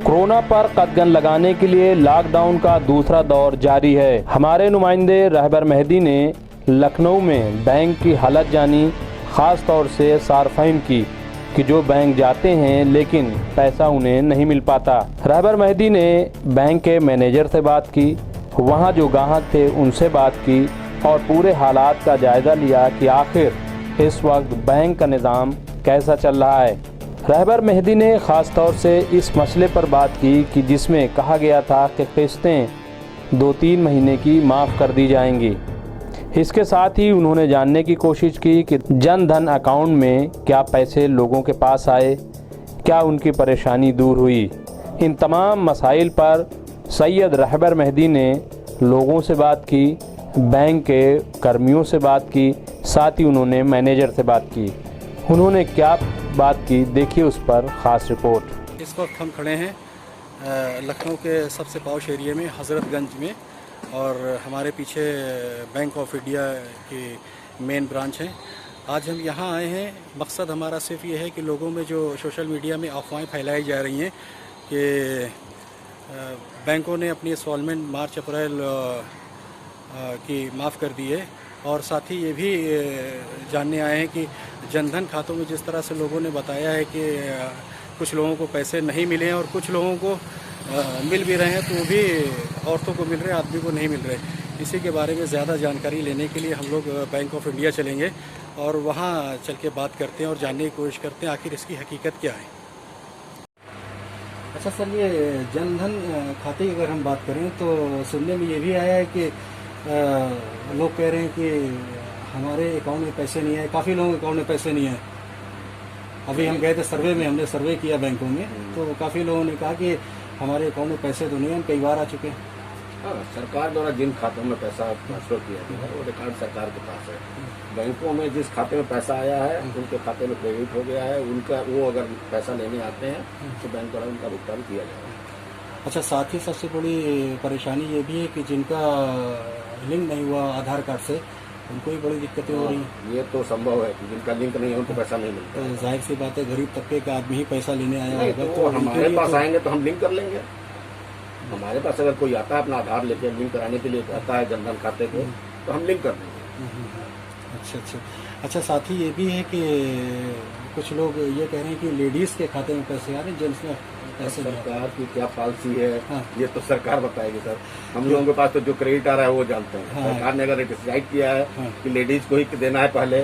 Corona पर कदगन लगाने के लिए लॉकडाउन का दूसरा दौर जारी है। हमारे नुमाइंदे रहबर मेहदी ने लखनऊ में बैंक की हालत जानी, खास तौर से सार्फिन की कि जो बैंक जाते हैं लेकिन पैसा उन्हें नहीं मिल पाता। रहबर मेहदी ने बैंक के मैनेजर से बात की, वहां जो ग्राहक थे उनसे बात की और पूरे हालात का जायजा लिया कि आखिर इस वक्त बैंक का निज़ाम कैसा चल रहा है। रहबर मेहदी ने ख़ास तौर से इस मसले पर बात की कि जिसमें कहा गया था कि किस्तें 2-3 महीने की माफ़ कर दी जाएंगी। इसके साथ ही उन्होंने जानने की कोशिश की कि जन धन अकाउंट में क्या पैसे लोगों के पास आए, क्या उनकी परेशानी दूर हुई। इन तमाम मसाइल पर सैयद रहबर मेहदी ने लोगों से बात की, बैंक के कर्मियों से बात की, साथ ही उन्होंने मैनेजर से बात की। उन्होंने क्या बात की, देखिए उस पर ख़ास रिपोर्ट। इस वक्त हम खड़े हैं लखनऊ के सबसे पॉश एरिया में हज़रतगंज में, और हमारे पीछे बैंक ऑफ इंडिया की मेन ब्रांच है। आज हम यहाँ आए हैं, मकसद हमारा सिर्फ ये है कि लोगों में जो सोशल मीडिया में अफवाहें फैलाई जा रही हैं कि बैंकों ने अपनी इंस्टॉलमेंट मार्च अप्रैल की माफ़ कर दी है, और साथ ही ये भी जानने आए हैं कि जनधन खातों में जिस तरह से लोगों ने बताया है कि कुछ लोगों को पैसे नहीं मिले हैं और कुछ लोगों को मिल भी रहे हैं, तो वो भी औरतों को मिल रहे हैं, आदमी को नहीं मिल रहे। इसी के बारे में ज़्यादा जानकारी लेने के लिए हम लोग बैंक ऑफ इंडिया चलेंगे और वहाँ चल के बात करते हैं और जानने की कोशिश करते हैं आखिर इसकी हकीकत क्या है। अच्छा सर, ये जनधन खाते की अगर हम बात करें तो सुनने में ये भी आया है कि लोग कह रहे हैं कि हमारे अकाउंट में पैसे नहीं आए, काफ़ी लोगों के अकाउंट में पैसे नहीं आए। अभी हम गए थे सर्वे में, हमने सर्वे किया बैंकों में, तो काफ़ी लोगों ने कहा कि हमारे अकाउंट में पैसे तो नहीं, हम कई बार आ चुके हैं। हाँ, सरकार द्वारा जिन खातों में पैसा ट्रांसफर किया गया है वो रिकॉर्ड सरकार के पास है। बैंकों में जिस खाते में पैसा आया है उनके खाते में क्रेडिट हो गया है, उनका वो अगर पैसा लेने आते हैं तो बैंक द्वारा उनका भुगतान किया जाएगा। अच्छा, साथ ही सबसे बड़ी परेशानी ये भी है कि जिनका लिंक नहीं हुआ आधार कार्ड से, उनको भी बड़ी दिक्कतें हो रही हैं। ये तो संभव है कि जिनका लिंक नहीं है उनको पैसा नहीं मिलता। तो जाहिर सी बात है, गरीब तबके का आदमी ही पैसा लेने आया होगा, तो हमारे पास आएंगे तो हम लिंक कर लेंगे। हमारे पास अगर कोई आता है अपना आधार लेके लिंक कराने के लिए आता है जनधन खाते को, तो हम लिंक कर देंगे। अच्छा, साथ ही ये भी है कि कुछ लोग ये कह रहे हैं कि लेडीज़ के खाते में पैसे आ रहे हैं, जेंट्स में पैसे। सरकार की क्या पॉलिसी है हाँ। ये तो सरकार बताएगी सर। हम लोगों के पास तो जो क्रेडिट आ रहा है वो जानते हैं। हाँ। सरकार ने अगर डिसाइड किया है कि लेडीज को ही देना है पहले,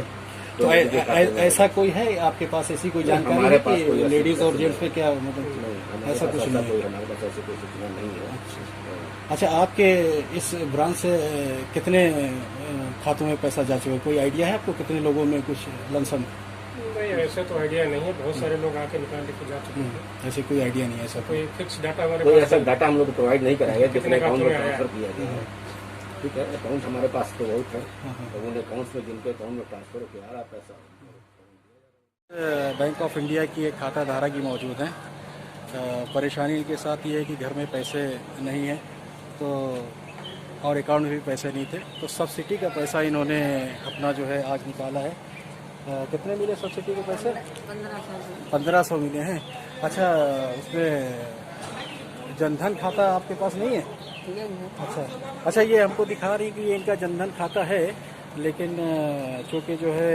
तो ऐसा कोई है आपके पास, ऐसी कोई जानकारी हमारे है पास कि लेडीज और जेंट्स पे क्या मतलब ऐसा कुछ नहीं है? हमारे पास ऐसी कोई सूचना नहीं है। अच्छा, आपके इस ब्रांच से कितने खातों में पैसा जा चुका है, कोई आइडिया है आपको? कितने लोगों में कुछ लमसम? नहीं, ऐसे तो आइडिया नहीं है। बहुत सारे लोग आके निकाल के जा चुके हैं। ऐसे कोई आइडिया नहीं है, ऐसा कोई फिक्स डाटा हमारे कोई पास ऐसा डाटा हम लोग प्रोवाइड नहीं कराएंगे कितने अकाउंट में में आया। ट्रांसफर किया गया है। ठीक है, अकाउंट हमारे पास तो बहुत है, तो उन अकाउंट्स में जिनके अकाउंट में ट्रांसफर किया रहा पैसा। बैंक ऑफ इंडिया की एक खाता धारक भी मौजूद हैं। परेशानी के साथ ये है कि घर में पैसे नहीं है, तो और अकाउंट में भी पैसे नहीं थे, तो सब्सिडी का पैसा इन्होंने अपना जो है आज निकाला है। कितने मिले सब्सिडी के पैसे? 1500 मिले हैं। अच्छा, उसमें जनधन खाता आपके पास नहीं है? अच्छा, ये हमको दिखा रही कि ये इनका जनधन खाता है, लेकिन चूँकि जो है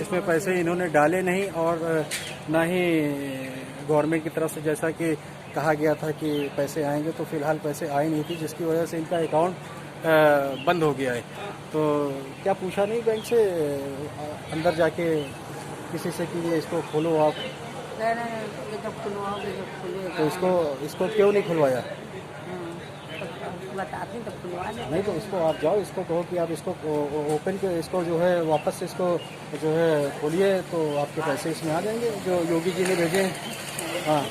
इसमें पैसे इन्होंने डाले नहीं, और ना ही गवर्नमेंट की तरफ से जैसा कि कहा गया था कि पैसे आएंगे, तो फिलहाल पैसे आए नहीं थी, जिसकी वजह से इनका अकाउंट बंद हो गया है। तो क्या पूछा नहीं बैंक से अंदर जाके किसी से कि ये इसको खोलो आप? तो इसको क्यों नहीं खुलवाया? नहीं, तो इसको आप जाओ, इसको कहो कि आप इसको ओपन के, इसको जो है वापस से इसको जो है खोलिए, तो आपके पैसे इसमें आ जाएंगे जो योगी जी ने भेजे हैं। हाँ,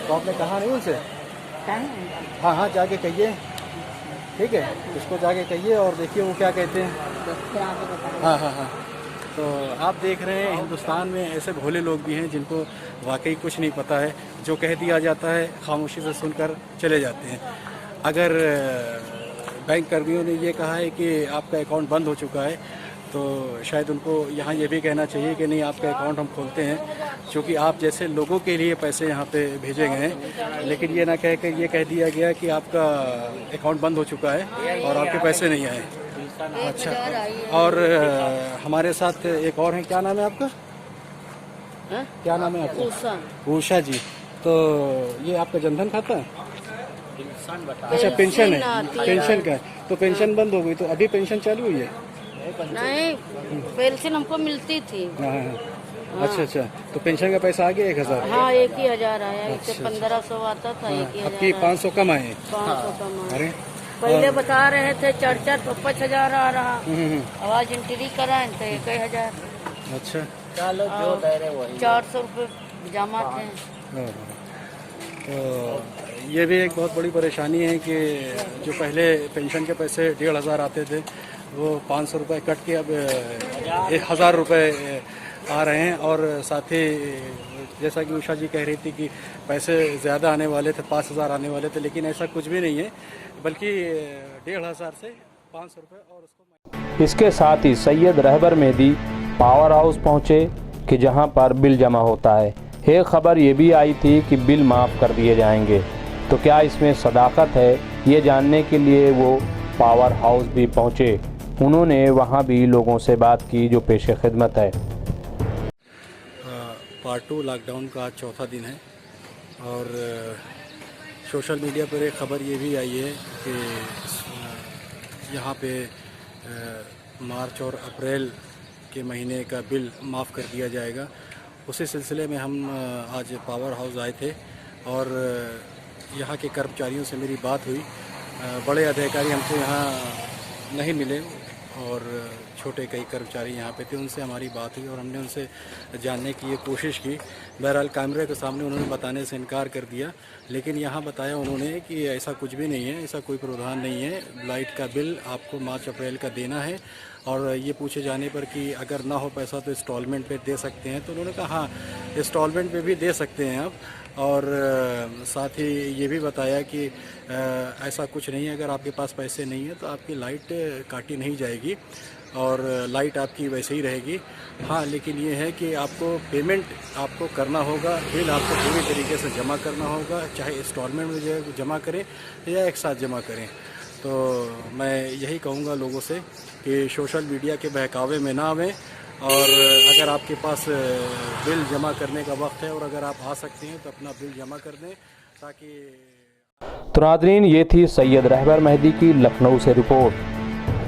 तो आपने कहा नहीं उनसे? हाँ, जाके कहिए, ठीक है, इसको जाके कहिए और देखिए वो क्या कहते हैं। हाँ। तो आप देख रहे हैं, हिंदुस्तान में ऐसे भोले लोग भी हैं जिनको वाकई कुछ नहीं पता है, जो कह दिया जाता है खामोशी से सुनकर चले जाते हैं। अगर बैंक कर्मियों ने ये कहा है कि आपका अकाउंट बंद हो चुका है, तो शायद उनको यहाँ ये भी कहना चाहिए कि नहीं, आपका अकाउंट हम खोलते हैं क्योंकि आप जैसे लोगों के लिए पैसे यहाँ पे भेजे गए हैं, लेकिन ये ना कह के ये कह दिया गया कि आपका अकाउंट बंद हो चुका है और आपके पैसे नहीं आए। अच्छा, और हमारे साथ एक और है, क्या नाम है आपका? क्या नाम है आपका? उषा जी। तो ये आपका जनधन खाता है? अच्छा, पेंशन है, पेंशन का है। तो पेंशन बंद हो गई, तो अभी पेंशन चालू हुई है? नहीं, पेंशन हमको मिलती थी। हाँ। अच्छा, तो पेंशन का पैसा आ गया 1000? हाँ, 1000 आया। इससे 1500 आता था। 1000 आपकी 500 कम आए? 500 कम आया। अरे पहले बता रहे थे 4-4 5 हजार आ रहा। आवाज एंट्री कराए तो 1000। अच्छा, चलो जो दे रहे वही 400 रुपये जमा थे। तो ये भी एक बहुत बड़ी परेशानी है कि जो पहले पेंशन के पैसे 1500 आते थे, वो 500 रुपये कट के अब 1000 रुपये आ रहे हैं। और साथ ही जैसा कि उषा जी कह रही थी कि पैसे ज़्यादा आने वाले थे, 5000 आने वाले थे, लेकिन ऐसा कुछ भी नहीं है, बल्कि 1500 से 500 रुपये। और उसको इसके साथ ही सैयद रहबर मेहदी पावर हाउस पहुंचे कि जहां पर बिल जमा होता है। एक खबर ये भी आई थी कि बिल माफ़ कर दिए जाएंगे, तो क्या इसमें सदाकत है, ये जानने के लिए वो पावर हाउस भी पहुंचे। उन्होंने वहां भी लोगों से बात की जो पेशे खिदमत है। पार्ट 2 लॉकडाउन का आज चौथा दिन है और सोशल मीडिया पर एक ख़बर ये भी आई है कि यहाँ पे मार्च और अप्रैल के महीने का बिल माफ़ कर दिया जाएगा। उसी सिलसिले में हम आज पावर हाउस आए थे और यहाँ के कर्मचारियों से मेरी बात हुई। बड़े अधिकारी हमको यहाँ नहीं मिले और छोटे कई कर्मचारी यहाँ पे थे, उनसे हमारी बात हुई और हमने उनसे जानने की ये कोशिश की। बहरहाल कैमरे के सामने उन्होंने बताने से इनकार कर दिया, लेकिन यहाँ बताया उन्होंने कि ऐसा कुछ भी नहीं है, ऐसा कोई प्रावधान नहीं है। लाइट का बिल आपको मार्च अप्रैल का देना है। और ये पूछे जाने पर कि अगर ना हो पैसा तो इंस्टॉलमेंट पे दे सकते हैं, तो उन्होंने कहा हाँ, इंस्टॉलमेंट पे भी दे सकते हैं आप। और साथ ही ये भी बताया कि ऐसा कुछ नहीं है, अगर आपके पास पैसे नहीं है तो आपकी लाइट काटी नहीं जाएगी और लाइट आपकी वैसे ही रहेगी। हाँ, लेकिन ये है कि आपको पेमेंट आपको करना होगा, बिल आपको पूरी तरीके से जमा करना होगा, चाहे इंस्टॉलमेंट में जमा करें या एक साथ जमा करें। तो मैं यही कहूँगा लोगों से कि सोशल मीडिया के बहकावे में ना आवें और अगर आपके पास बिल जमा करने का वक्त है और अगर आप आ सकते हैं तो अपना बिल जमा कर दें ताकि। तो नाज़रीन, ये थी सैयद रहबर मेहदी की लखनऊ से रिपोर्ट,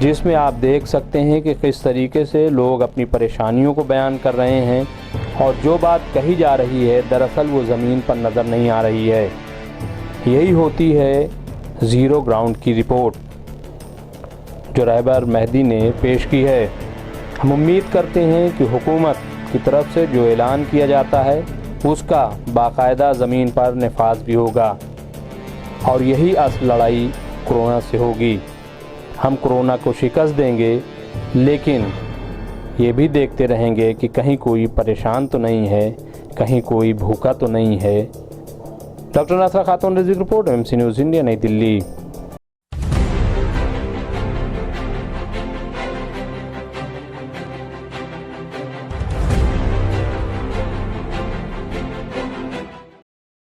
जिसमें आप देख सकते हैं कि किस तरीके से लोग अपनी परेशानियों को बयान कर रहे हैं और जो बात कही जा रही है दरअसल वो ज़मीन पर नज़र नहीं आ रही है। यही होती है ज़ीरो ग्राउंड की रिपोर्ट जो रहबर मेहदी ने पेश की है। हम उम्मीद करते हैं कि हुकूमत की तरफ से जो ऐलान किया जाता है उसका बाकायदा ज़मीन पर नफाज भी होगा और यही असल लड़ाई कोरोना से होगी। हम कोरोना को शिकस्त देंगे, लेकिन ये भी देखते रहेंगे कि कहीं कोई परेशान तो नहीं है, कहीं कोई भूखा तो नहीं है। डॉक्टर नासरा खातून रिपोर्ट, MC न्यूज़ इंडिया, नई दिल्ली।